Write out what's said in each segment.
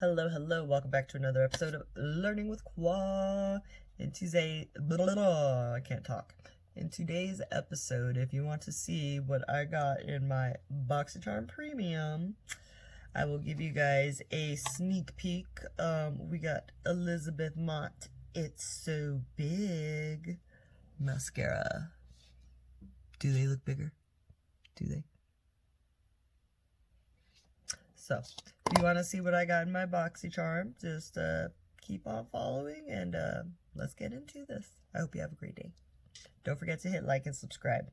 Hello, hello, welcome back to another episode of Learning with Qua. In today's, I can't talk. In today's episode, if you want to see what I got in my Boxycharm Premium, I will give you guys a sneak peek. We got Elizabeth Mott, It's So Big mascara. Do they look bigger? Do they? So, if you want to see what I got in my Boxycharm, just keep on following and let's get into this. I hope you have a great day. Don't forget to hit like and subscribe.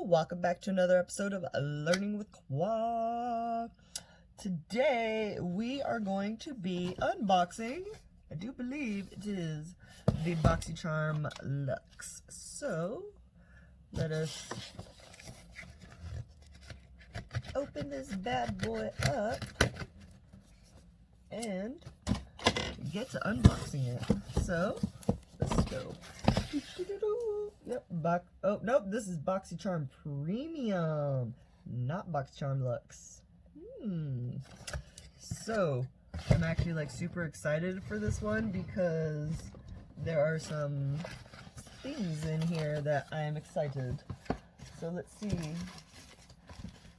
Welcome back to another episode of Learning with Qua. Today we are going to be unboxing, I do believe it is the Boxycharm Luxe. So let us open this bad boy up and get to unboxing it. So let's go. Yep, oh, nope, this is Boxycharm Premium, not Boxycharm Luxe. So, I'm actually like super excited for this one because there are some things in here that I am excited. So let's see.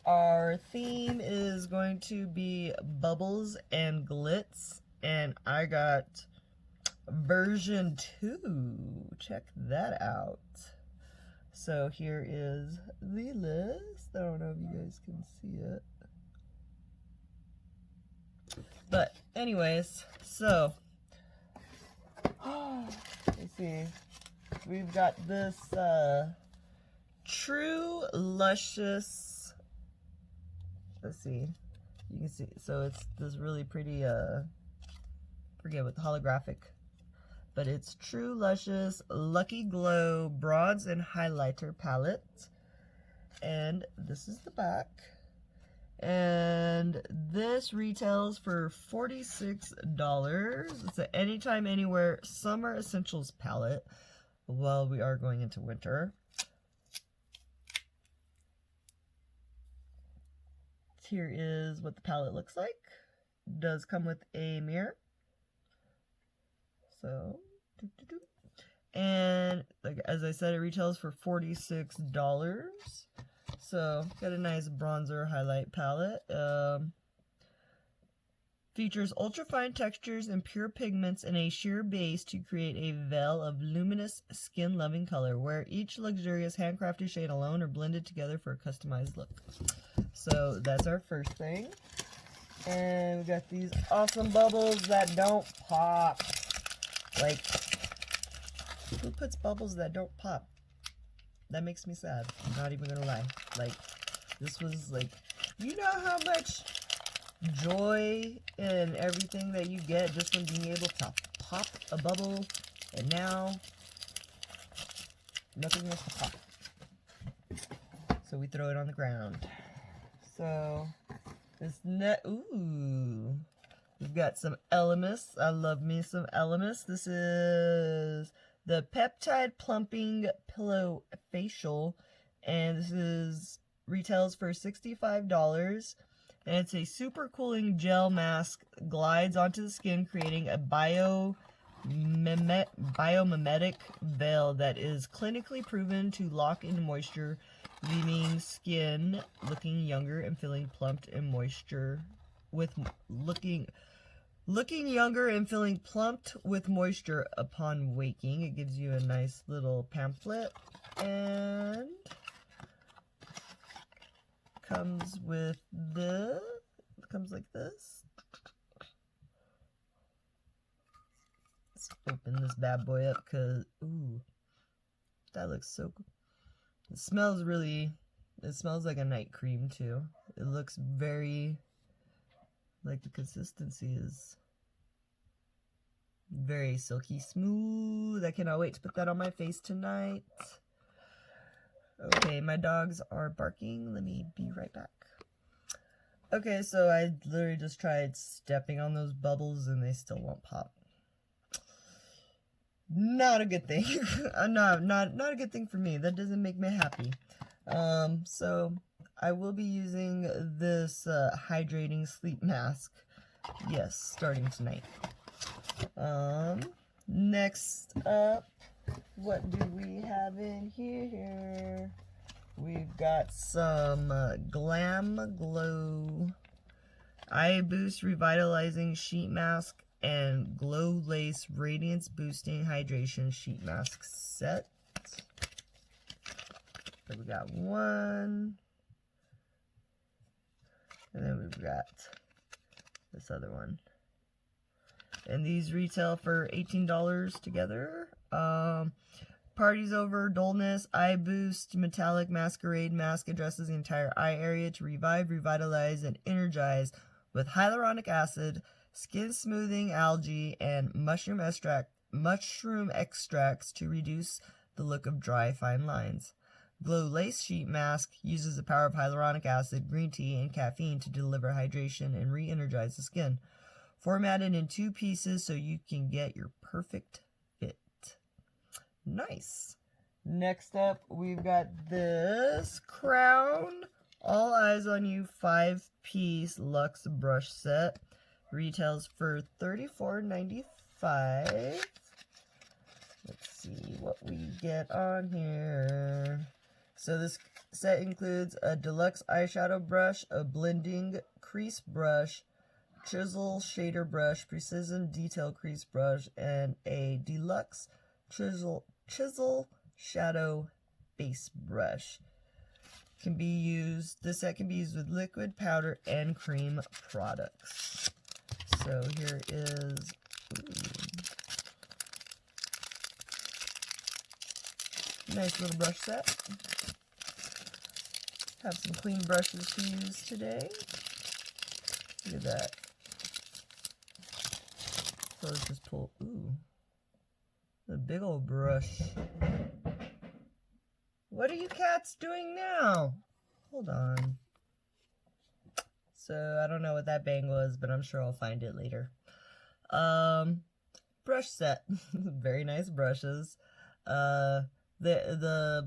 Our theme is going to be bubbles and glitz, and I got version 2. Check that out. So here is the list. I don't know if you guys can see it. But anyways, so let's see. We've got this true Luscious. Let's see. You can see, so it's this really pretty forget what the holographic, but it's True Luscious Lucky Glow Bronze and Highlighter Palette. And this is the back. And this retails for $46. It's an Anytime Anywhere Summer Essentials palette. Well, we are going into winter. Here is what the palette looks like. It does come with a mirror. So, and like as I said, it retails for $46. So, got a nice bronzer highlight palette. Features ultra-fine textures and pure pigments in a sheer base to create a veil of luminous, skin-loving color, where each luxurious handcrafted shade alone are blended together for a customized look. So, that's our first thing. And we got these awesome bubbles that don't pop. Like, who puts bubbles that don't pop? That makes me sad. I'm not even gonna lie. Like, this was like, you know how much joy and everything that you get just from being able to pop a bubble, and now nothing wants to pop. So we throw it on the ground. So this ooh. We've got some Elemis. I love me some Elemis. This is the Peptide Plumping Pillow Facial. And this is retails for $65. And it's a super cooling gel mask. Glides onto the skin, creating a biomimetic veil that is clinically proven to lock in moisture, leaving skin looking younger and feeling plumped and moisture with looking younger and feeling plumped with moisture upon waking. It gives you a nice little pamphlet and comes with this. It comes like this. Let's open this bad boy up because, ooh, That looks so good. It smells really, it smells like a night cream too. It looks very, like the consistency is very silky smooth. I cannot wait to put that on my face tonight. Okay, my dogs are barking. Let me be right back. Okay, so I literally just tried stepping on those bubbles and they still won't pop. Not a good thing. not a good thing for me. That doesn't make me happy. So I will be using this hydrating sleep mask. Yes, starting tonight. Next up, what do we have in here? We've got some GLAMGLOW EYEBOOST Revitalizing Sheet Mask and GLOWLACE Radiance-boosting Hydration Sheet Mask set. So we got one. And then we've got this other one. And these retail for $18 together. Party's over, dullness, EYEBOOST Metallic Masquerade Mask addresses the entire eye area to revive, revitalize, and energize with hyaluronic acid, skin smoothing algae, and mushroom extracts to reduce the look of dry, fine lines. GLOWLACE Sheet Mask uses the power of hyaluronic acid, green tea, and caffeine to deliver hydration and re-energize the skin. Formatted in 2 pieces so you can get your perfect fit. Nice. Next up, we've got this Crown All Eyes on You 5-piece Luxe brush set. Retails for $34.95. Let's see what we get on here. So this set includes a deluxe eyeshadow brush, a blending crease brush, chisel shader brush, precision detail crease brush, and a deluxe chisel shadow base brush. This set can be used with liquid, powder, and cream products. So here is, nice little brush set. Have some clean brushes to use today. Look at that. So let's just pull, a big old brush. What are you cats doing now? Hold on. So I don't know what that bang was, but I'm sure I'll find it later. Brush set. Very nice brushes. The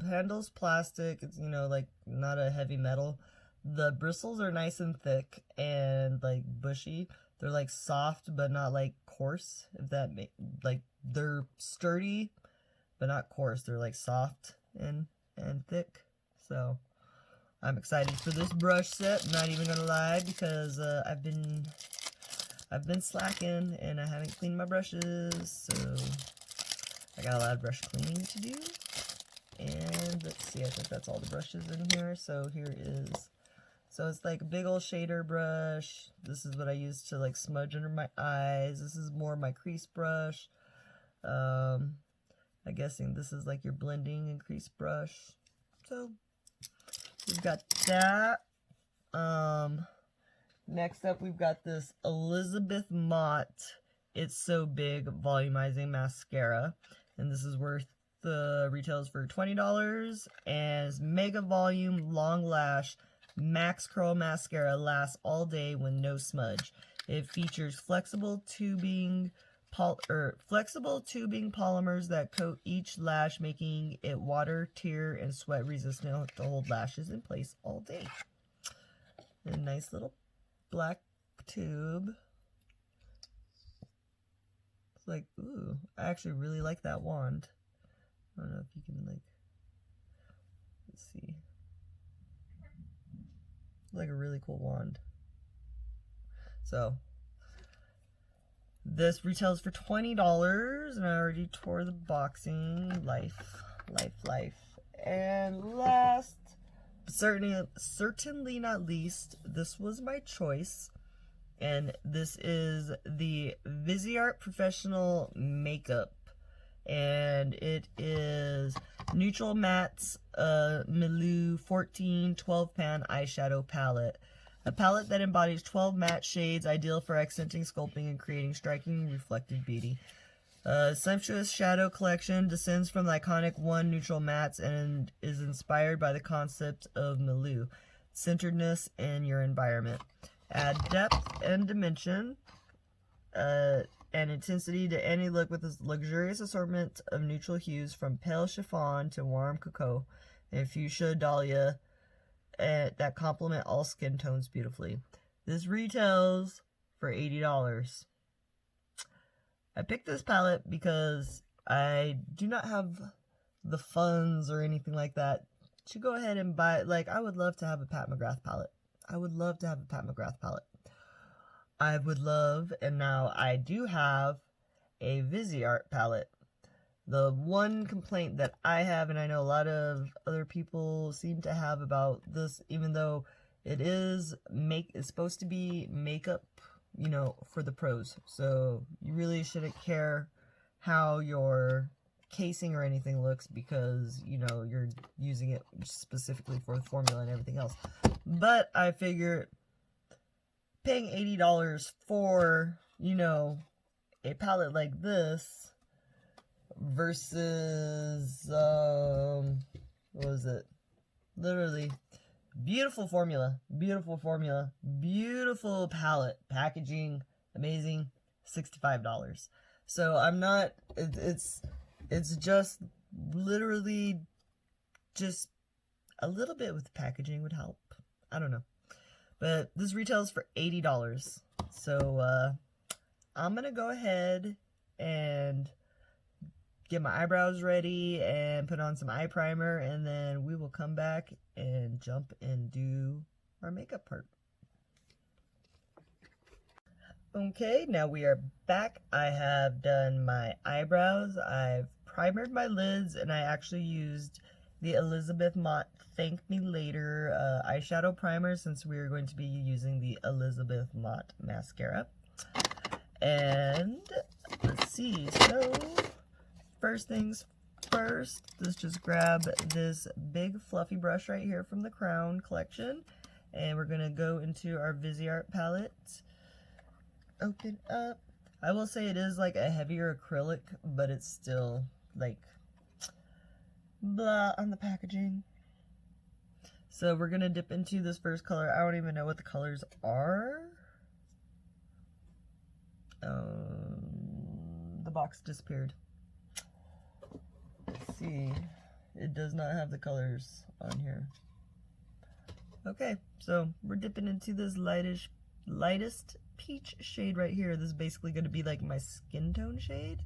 handle's plastic. It's, you know, like not a heavy metal. The bristles are nice and thick and like bushy. They're like soft but not like coarse. If that like they're sturdy but not coarse. They're like soft and thick. So I'm excited for this brush set. I'm not even gonna lie, because I've been slacking and I haven't cleaned my brushes, so I got a lot of brush cleaning to do. And let's see, I think that's all the brushes in here. So here is, so it's like a big old shader brush. This is what I use to like smudge under my eyes. This is more my crease brush. I'm guessing this is like your blending and crease brush. So we've got that. Next up, we've got this Elizabeth Mott It's So Big Volumizing Mascara. And this is worth, the retails for $20. And it's Mega Volume Long Lash Max Curl Mascara. Lasts all day with no smudge. It features flexible tubing polymers that coat each lash, making it water, tear, and sweat resistant to hold lashes in place all day. A nice little black tube. It's like, ooh, I actually really like that wand. I don't know if you can, like, let's see. It's like a really cool wand. So this retails for $20, and I already tore the boxing. Life. And last, certainly not least, this was my choice, and this is the Viseart Professional Makeup, and it is Neutral Mattes Milieu 14 12 pan eyeshadow palette. A palette that embodies 12 matte shades, ideal for accenting, sculpting, and creating striking reflected beauty. Sumptuous shadow collection descends from the iconic One Neutral Mattes and is inspired by the concept of Milieu, centeredness in your environment. Add depth and dimension and intensity to any look with a luxurious assortment of neutral hues from pale chiffon to warm cocoa and fuchsia dahlia that complement all skin tones beautifully. This retails for $80. I picked this palette because I do not have the funds or anything like that to go ahead and buy. Like, I would love to have a Pat McGrath palette. I would love to have a Pat McGrath palette. I would love, and now I do have a Viseart palette. The one complaint that I have, and I know a lot of other people seem to have about this, even though it is it's supposed to be makeup, you know, for the pros. So you really shouldn't care how your casing or anything looks because, you know, you're using it specifically for the formula and everything else. But I figure paying $80 for, you know, a palette like this versus, what was it? Literally, beautiful formula, beautiful palette, packaging, amazing, $65. So I'm not, it's just literally just a little bit with the packaging would help. I don't know. But this retails for $80. So I'm going to go ahead and get my eyebrows ready and put on some eye primer, and then we will come back and jump and do our makeup part. Okay, now we are back. I have done my eyebrows, I've primered my lids, and I actually used the Elizabeth Mott Thank Me Later eyeshadow primer since we are going to be using the Elizabeth Mott mascara. And let's see, so first things first, let's just grab this big fluffy brush right here from the Crown collection, and we're gonna go into our Viseart palette. Open up. I will say it is like a heavier acrylic, but it's still like blah on the packaging. So we're gonna dip into this first color. I don't even know what the colors are. The box disappeared. Let's see. It does not have the colors on here. Okay, so we're dipping into this lightest peach shade right here. This is basically going to be like my skin tone shade.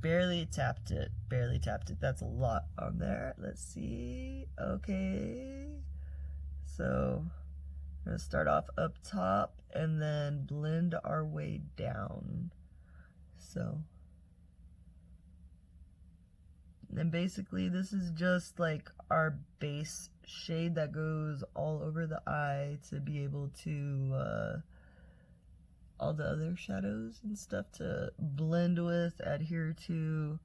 Barely tapped it. That's a lot on there. Let's see. Okay. So I'm going to start off up top and then blend our way down. So, and basically this is just like our base shade that goes all over the eye to be able to all the other shadows and stuff to blend with, adhere to,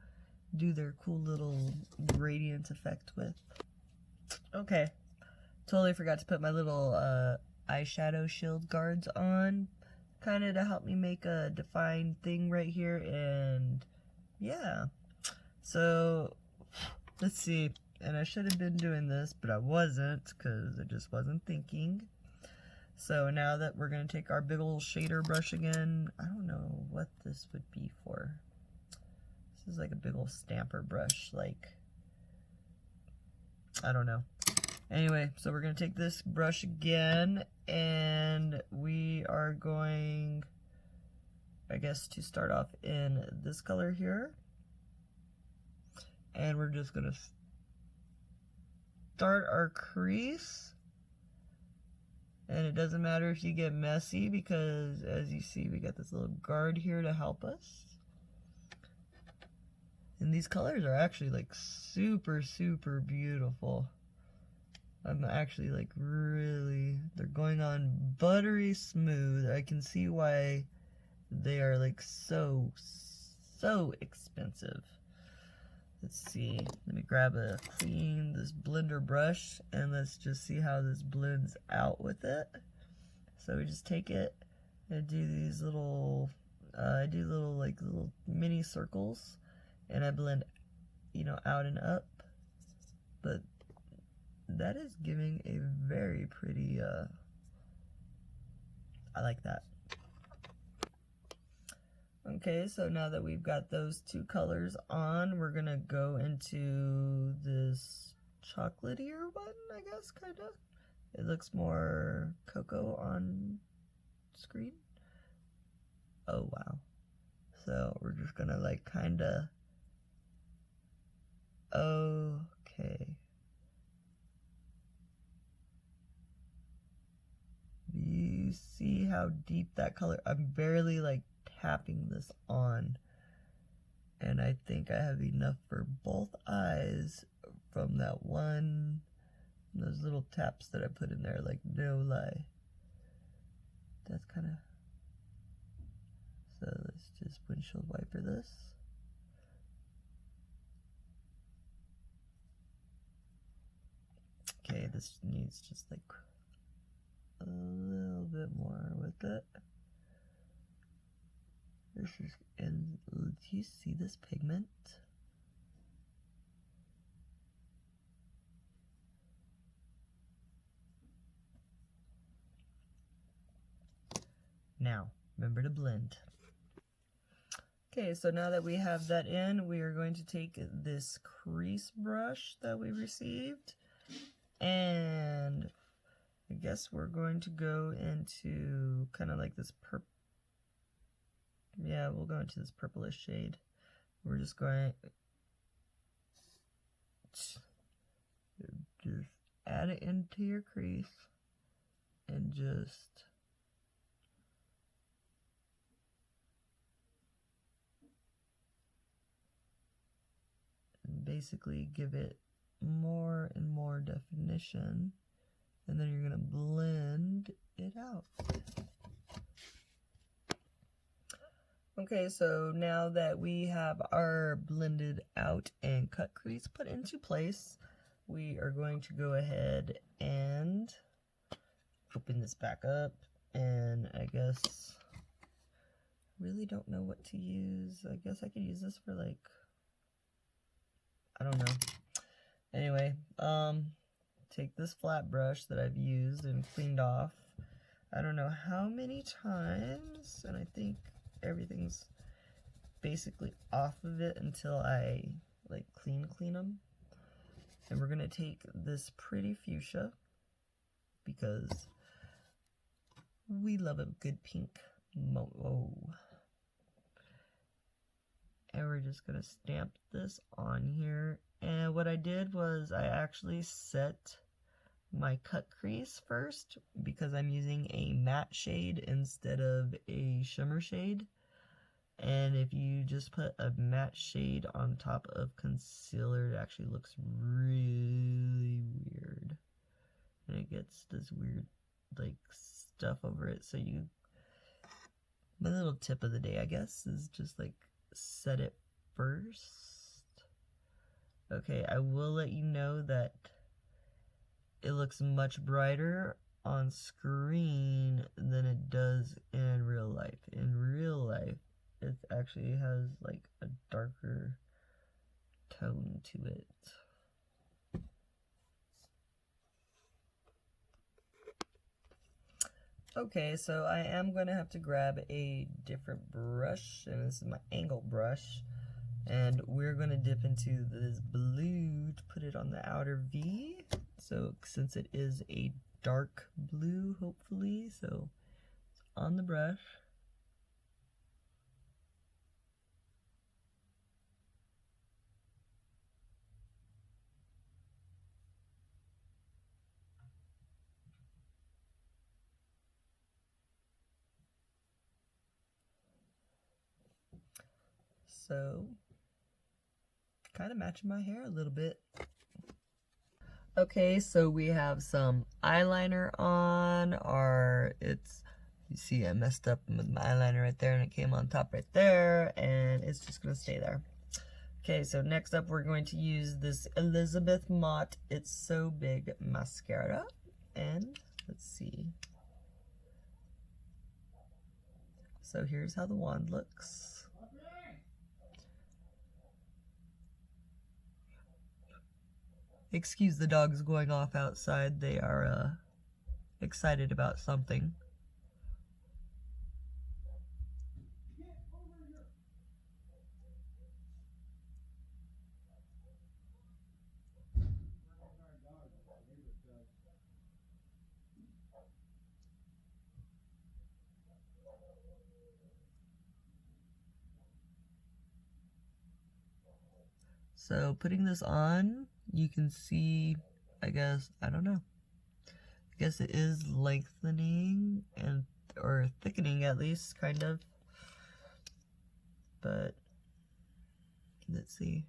do their cool little gradient effect with. Okay, totally forgot to put my little eyeshadow shield guards on, kind of to help me make a defined thing right here. And yeah, so let's see. And I should have been doing this, but I wasn't, because I just wasn't thinking. So now that we're going to take our big old shader brush again, I don't know what this would be for. This is like a big old stamper brush, like, I don't know. Anyway, so we're going to take this brush again, and we are going, I guess, to start off in this color here. And we're just going to start our crease, and it doesn't matter if you get messy because as you see we got this little guard here to help us. And these colors are actually like super beautiful. I'm actually like really, they're going on buttery smooth. I can see why they are like so expensive. Let's see, let me grab this blender brush, and let's just see how this blends out with it. So we just take it and do these little, little mini circles, and I blend, out and up. But that is giving a very pretty, I like that. Okay, so now that we've got those two colors on, we're gonna go into this chocolatier one, I guess, kind of. It looks more cocoa on screen. Oh, wow. So we're just gonna like kinda, okay. You see how deep that color, I'm barely like tapping this on, and I think I have enough for both eyes from that one, those little taps that I put in there, like, no lie. That's kind of, so let's just windshield wiper this. Okay, this needs just like a little bit more with it. This is, and do you see this pigment? Now, remember to blend. Okay, so now that we have that in, we are going to take this crease brush that we received, and I guess we're going to go into kind of like this purple. Yeah, we'll go into this purplish shade. We're just going to just add it into your crease and just basically give it more and more definition, and then you're going to blend it out. Okay, so now that we have our blended out and cut crease put into place, we are going to go ahead and open this back up, and I guess really don't know what to use. I guess I could use this for like, I don't know. Anyway, take this flat brush that I've used and cleaned off I don't know how many times, and I think everything's basically off of it until I like clean them. And we're gonna take this pretty fuchsia because we love a good pink. Whoa. And we're just gonna stamp this on here. And what I did was I actually set my cut crease first because I'm using a matte shade instead of a shimmer shade. And if you just put a matte shade on top of concealer, it actually looks really weird. And it gets this weird like stuff over it. So my little tip of the day, I guess, is just like set it first. Okay, I will let you know that it looks much brighter on screen than it does in real life. In real life, it actually has like a darker tone to it. Okay, so I am going to have to grab a different brush, and this is my angle brush, and we're going to dip into this blue to put it on the outer V. So since it is a dark blue, hopefully, so it's on the brush. So, kind of matching my hair a little bit. Okay, so we have some eyeliner on, you see I messed up with my eyeliner right there and it came on top right there, and it's just gonna stay there. Okay, so next up we're going to use this Elizabeth Mott It's So Big mascara. And let's see. So here's how the wand looks. Excuse the dogs going off outside. They are excited about something. So putting this on, you can see, I guess, I don't know. I guess it is lengthening and or thickening at least, kind of. But let's see.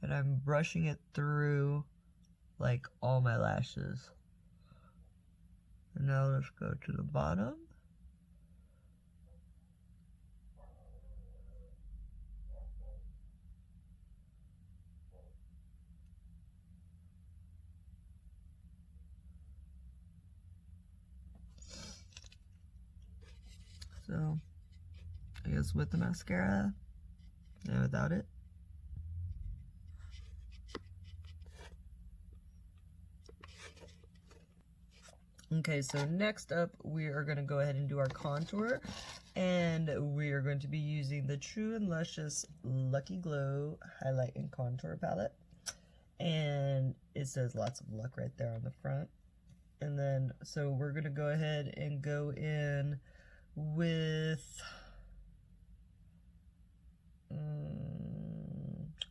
And I'm brushing it through like all my lashes. And now let's go to the bottom. So, I guess with the mascara and without it. Okay, so next up we are going to go ahead and do our contour, and we are going to be using the True and Luscious Lucky Glow Highlight and Contour Palette, and it says lots of luck right there on the front. And then, so we're going to go ahead and go in with,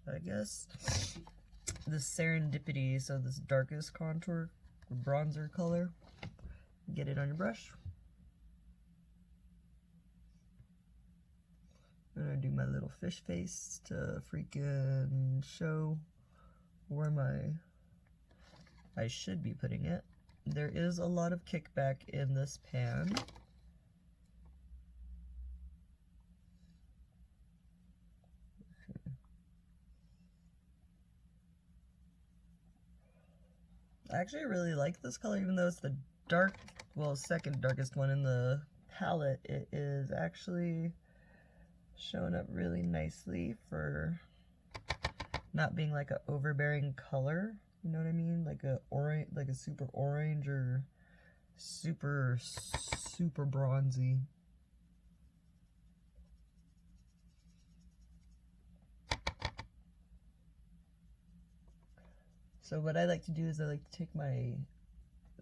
I guess, the Serendipity, so this darkest contour, bronzer color. Get it on your brush. I'm gonna do my little fish face to freaking show where I should be putting it. There is a lot of kickback in this pan. I actually really like this color, even though it's the dark, well, second darkest one in the palette. It is actually showing up really nicely for not being like a overbearing color. You know what I mean? Like a orange, like a super orange or super bronzy. So what I like to do is I like to take my,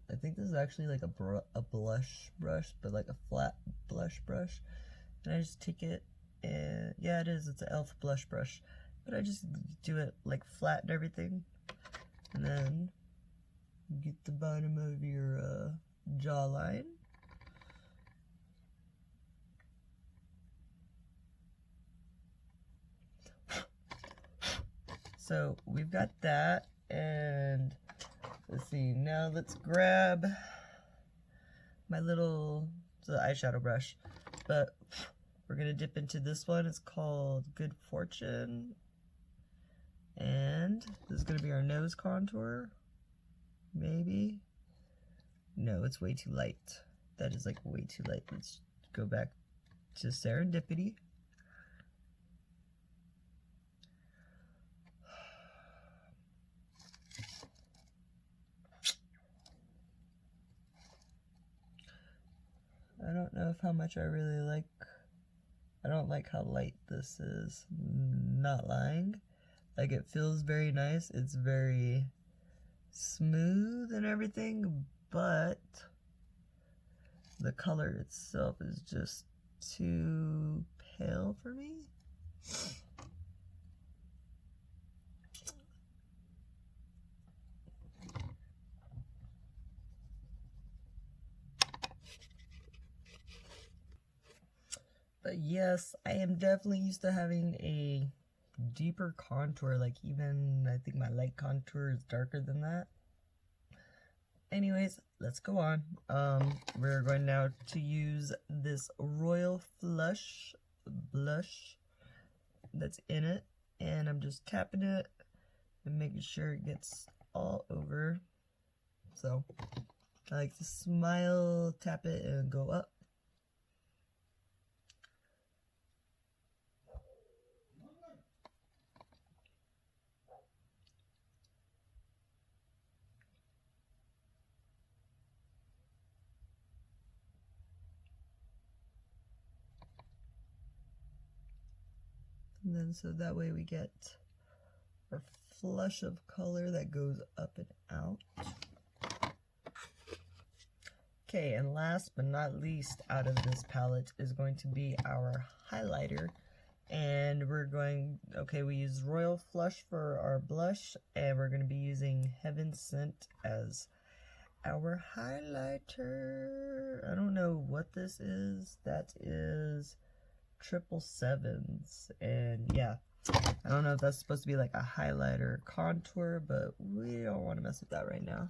I think this is actually like a blush brush, but like a flat blush brush. And I just take it and, yeah, it is, it's an e.l.f. blush brush. But I just do it like flat and everything. And then get the bottom of your jawline. So we've got that, and let's see, now let's grab my little eyeshadow brush, but we're gonna dip into this one. It's called Good Fortune, and this is gonna be our nose contour. Maybe, no, it's way too light. That is like way too light. Let's go back to Serendipity. I don't know if how much I really like, I don't like how light this is, not lying. Like, it feels very nice, it's very smooth and everything, but the color itself is just too pale for me. But yes, I am definitely used to having a deeper contour, like even I think my light contour is darker than that. anyways, let's go on. We're going now to use this Royal Flush blush that's in it, and I'm just tapping it and making sure it gets all over. So I like to smile, tap it, and go up. And then so that way we get our flush of color that goes up and out. Okay, and last but not least out of this palette is going to be our highlighter. And we're going, okay, we use Royal Flush for our blush, and we're going to be using Heaven Sent as our highlighter. I don't know what this is. That is 777s, and yeah, I don't know if that's supposed to be like a highlighter contour, but we don't want to mess with that right now.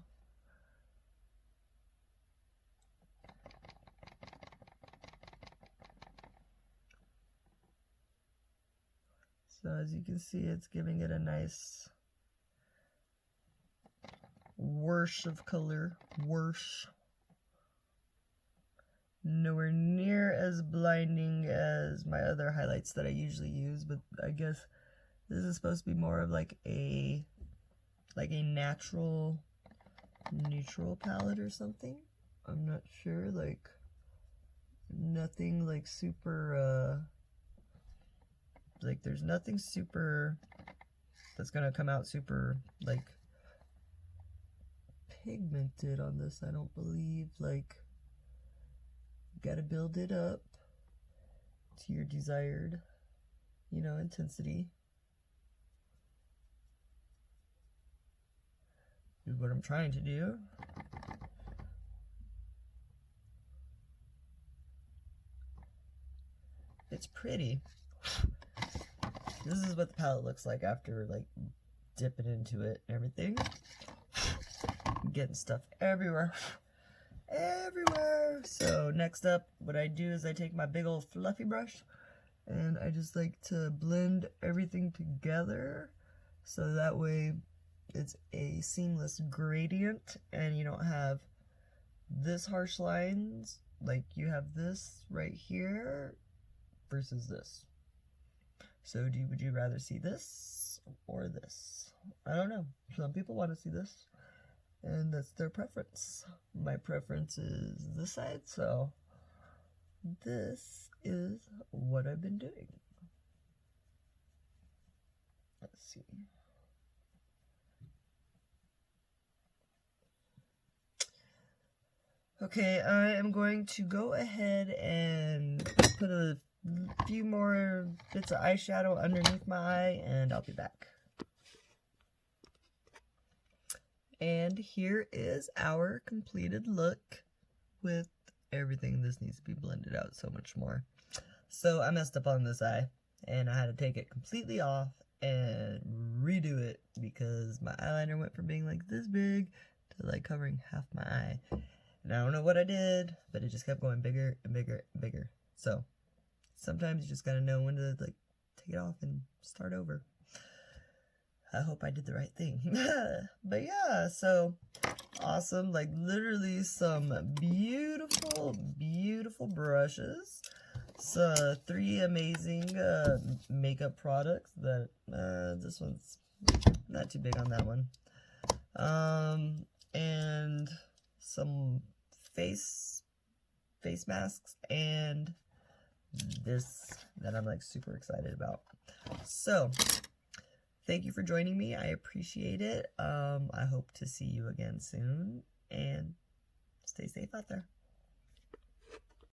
So as you can see, it's giving it a nice whoosh of color. Whoosh. Nowhere near as blinding as my other highlights that I usually use, but I guess this is supposed to be more of like a natural neutral palette or something. I'm not sure, like nothing like super like there's nothing super that's gonna come out super like pigmented on this, I don't believe. Like, you gotta build it up to your desired, you know, intensity. Is what I'm trying to do. It's pretty. This is what the palette looks like after like dipping into it and everything. Getting stuff everywhere. Everywhere. So next up, what I do is I take my big old fluffy brush and I just like to blend everything together so that way it's a seamless gradient and you don't have this harsh lines, like you have this right here versus this. So would you rather see this or this? I don't know. Some people want to see this, and that's their preference. My preference is this side, so this is what I've been doing. Let's see. Okay, I am going to go ahead and put a few more bits of eyeshadow underneath my eye, and I'll be back. And here is our completed look with everything. This needs to be blended out so much more. So I messed up on this eye, and I had to take it completely off and redo it because my eyeliner went from being like this big to like covering half my eye. And I don't know what I did, but it just kept going bigger and bigger and bigger. So sometimes you just gotta know when to like take it off and start over. I hope I did the right thing. But yeah, so awesome. Like literally some beautiful, beautiful brushes. So 3 amazing makeup products that this one's not too big on that one. And some face masks and this that I'm like super excited about. So thank you for joining me. I appreciate it. I hope to see you again soon, and stay safe out there.